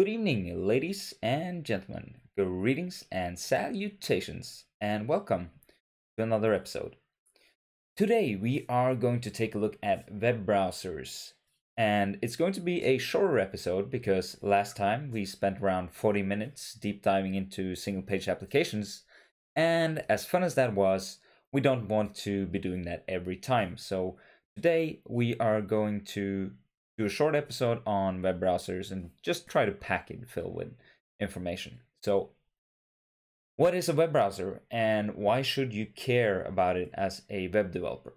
Good evening, ladies and gentlemen. Greetings and salutations, and welcome to another episode. Today, we are going to take a look at web browsers, and it's going to be a shorter episode because last time we spent around 40 minutes deep diving into single page applications, and as fun as that was, we don't want to be doing that every time. So, today, we are going to do a short episode on web browsers and just try to pack it fill with information. So, what is a web browser and why should you care about it as a web developer?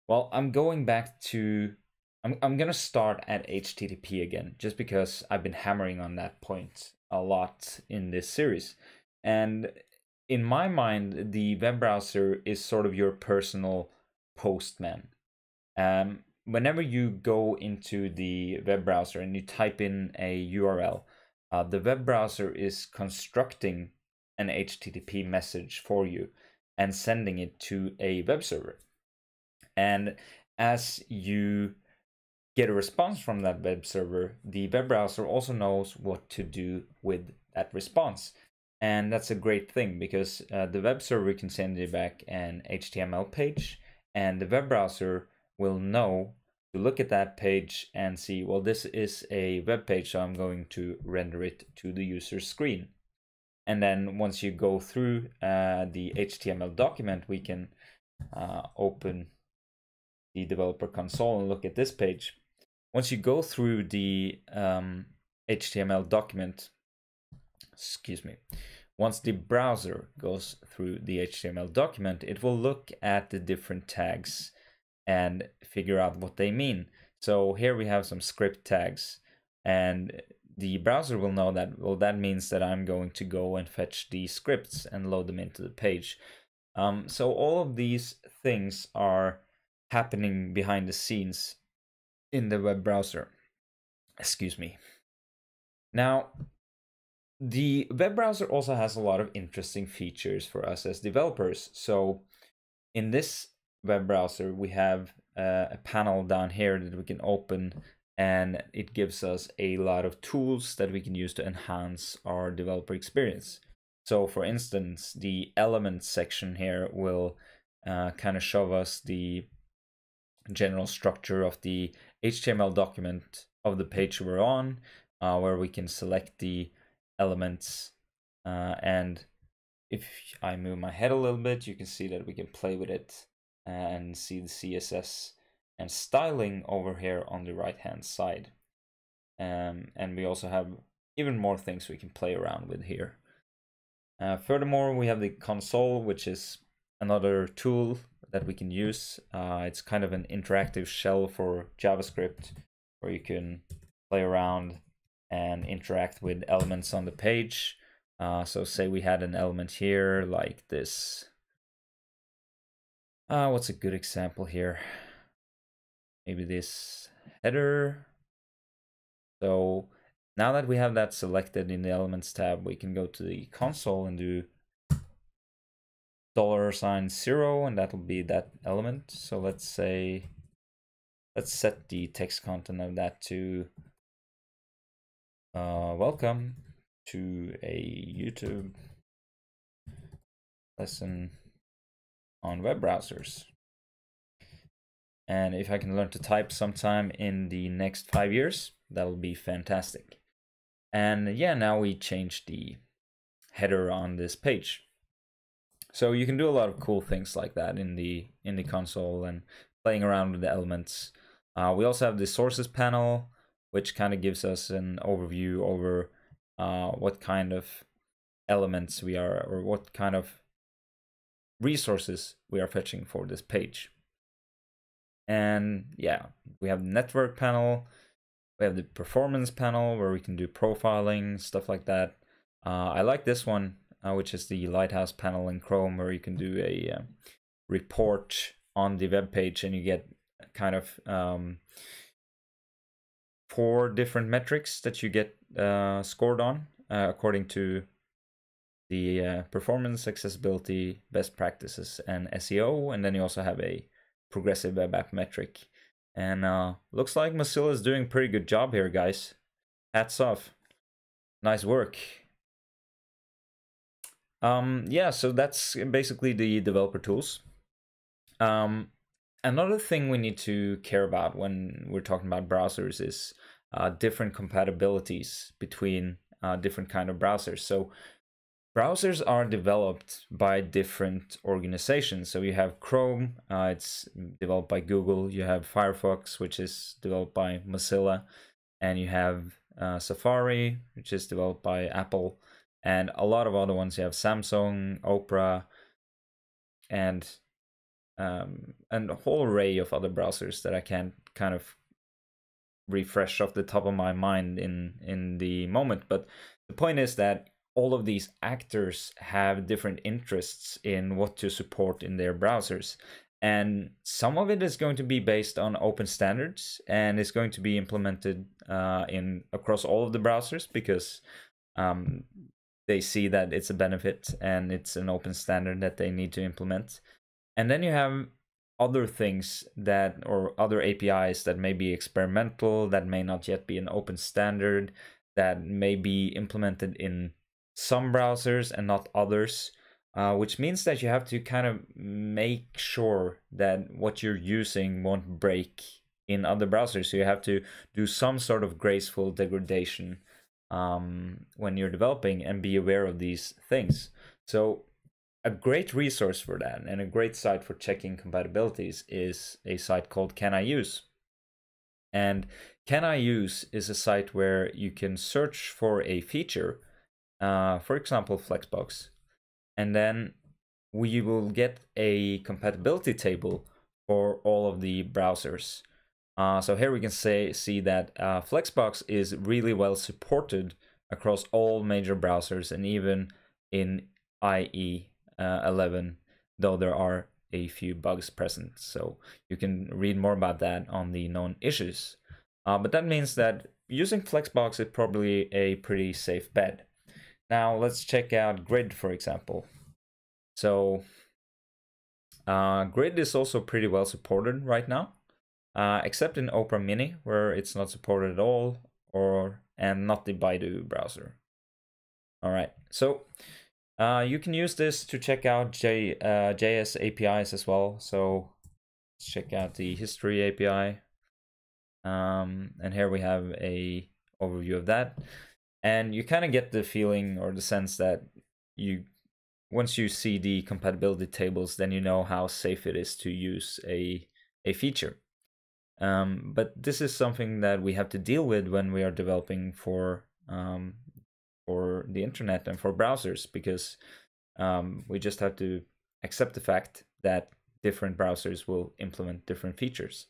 Well, I'm going to start at HTTP again, just because I've been hammering on that point a lot in this series. And in my mind, the web browser is sort of your personal postman. Whenever you go into the web browser and you type in a URL, the web browser is constructing an HTTP message for you and sending it to a web server. And as you get a response from that web server, the web browser also knows what to do with that response. And that's a great thing because the web server can send you back an HTML page, and the web browser will know to look at that page and see, well, this is a web page, so I'm going to render it to the user's screen. And then once you go through the HTML document, we can open the developer console and look at this page. Once you go through the HTML document, once the browser goes through the HTML document, it will look at the different tags and figure out what they mean. So here we have some script tags, and the browser will know that, well, that means that I'm going to go and fetch the scripts and load them into the page. So all of these things are happening behind the scenes in the web browser. Now, the web browser also has a lot of interesting features for us as developers. So in this web browser, we have a panel down here that we can open, and it gives us a lot of tools that we can use to enhance our developer experience. So for instance, the elements section here will kind of show us the general structure of the HTML document of the page we're on, where we can select the elements, and if I move my head a little bit, you can see that we can play with it and see the CSS and styling over here on the right hand side. And we also have even more things we can play around with here. Furthermore, we have the console, which is another tool that we can use. It's kind of an interactive shell for JavaScript where you can play around and interact with elements on the page. So say we had an element here like this. What's a good example here? Maybe this header. So now that we have that selected in the Elements tab, we can go to the console and do $0, and that'll be that element. So let's set the text content of that to welcome to a YouTube lesson on web browsers. And if I can learn to type sometime in the next 5 years, that'll be fantastic. And yeah, now we change the header on this page. So you can do a lot of cool things like that in the console and playing around with the elements. We also have the sources panel, which kind of gives us an overview over what kind of elements we are, or what kind of resources we are fetching for this page. And yeah, we have the network panel, we have the performance panel where we can do profiling, stuff like that. I like this one, which is the Lighthouse panel in Chrome, where you can do a report on the web page, and you get kind of 4 different metrics that you get scored on according to the performance, accessibility, best practices, and SEO. And then you also have a progressive web app metric. And looks like Mozilla is doing a pretty good job here, guys. Hats off. Nice work. Yeah, so that's basically the developer tools. Another thing we need to care about when we're talking about browsers is different compatibilities between different kind of browsers. So browsers are developed by different organizations. So you have Chrome, it's developed by Google. You have Firefox, which is developed by Mozilla. And you have Safari, which is developed by Apple. And a lot of other ones. You have Samsung, Opera, and a whole array of other browsers that I can't kind of refresh off the top of my mind in the moment. But the point is that all of these actors have different interests in what to support in their browsers. And some of it is going to be based on open standards and is going to be implemented in across all of the browsers because they see that it's a benefit and it's an open standard that they need to implement. And then you have other things that, or other APIs that may be experimental, that may not yet be an open standard, that may be implemented in some browsers and not others, which means that you have to kind of make sure that what you're using won't break in other browsers. So you have to do some sort of graceful degradation when you're developing and be aware of these things. So a great resource for that and a great site for checking compatibilities is a site called Can I Use? And Can I Use is a site where you can search for a feature, for example, Flexbox, and then we will get a compatibility table for all of the browsers. So here we can see that Flexbox is really well supported across all major browsers and even in IE 11, though there are a few bugs present. So you can read more about that on the known issues. But that means that using Flexbox is probably a pretty safe bet. Now let's check out Grid, for example. So Grid is also pretty well supported right now, except in Opera Mini, where it's not supported at all, and not the Baidu browser. All right, so you can use this to check out JS APIs as well. So let's check out the history API. And here we have a overview of that. And you kind of get the feeling or the sense that once you see the compatibility tables, then you know how safe it is to use a feature. But this is something that we have to deal with when we are developing for the internet and for browsers, because we just have to accept the fact that different browsers will implement different features.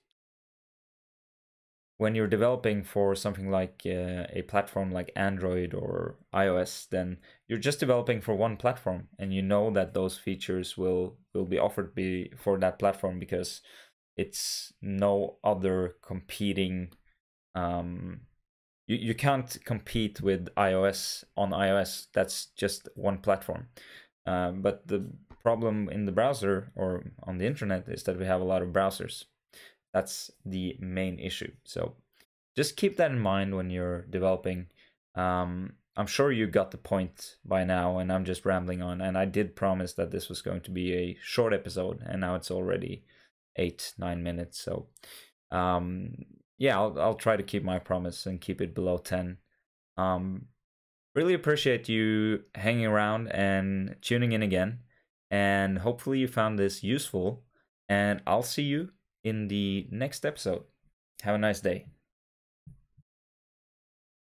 When you're developing for something like a platform like Android or iOS, then you're just developing for one platform, and you know that those features will be offered for that platform because it's no other competing. You can't compete with iOS on iOS. That's just one platform. But the problem in the browser or on the internet is that we have a lot of browsers. That's the main issue. So just keep that in mind when you're developing. I'm sure you got the point by now, and I'm just rambling on. And I did promise that this was going to be a short episode, and now it's already 8-9 minutes. So yeah, I'll try to keep my promise and keep it below 10. Really appreciate you hanging around and tuning in again. And hopefully you found this useful. And I'll see you in the next episode. Have a nice day.